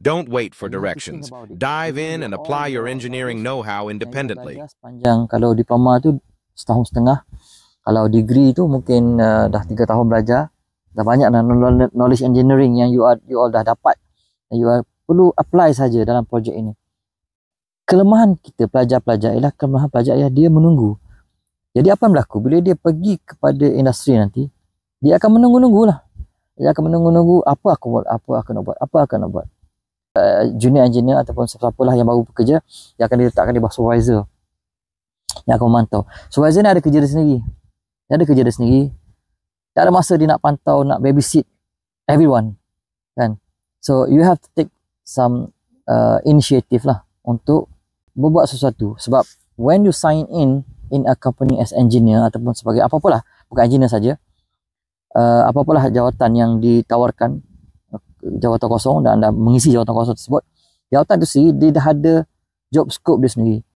Don't wait for You have to think directions. about it. Dive in Even and all apply your your engineering knowledge know-how yang you dah independently. belajar sepanjang, kalau diploma tu setahun setengah, kalau degree tu mungkin dah 3 tahun belajar, dah banyak knowledge engineering yang you all dah dapat, you perlu apply saja dalam projek ini. Kelemahan kita pelajar-pelajar ialah kelemahan pelajar ialah dia menunggu. Jadi apa yang berlaku bila dia pergi kepada industri nanti, dia akan menunggu-nunggulah. Dia akan menunggu-nunggu apa aku nak buat. Junior engineer ataupun siapa-siapalah yang baru bekerja, dia akan diletakkan di bawah supervisor yang akan memantau. Supervisor ni ada kerja dia sendiri. Tak ada masa dia nak pantau, nak babysit everyone, kan? So you have to take some initiative lah untuk berbuat sesuatu. Sebab when you sign in a company as engineer ataupun sebagai apa-apalah, bukan engineer saja, apa-apalah jawatan yang ditawarkan, jawatan kosong, dan anda mengisi jawatan kosong tersebut, jawatan itu sendiri dia dah ada job scope dia sendiri.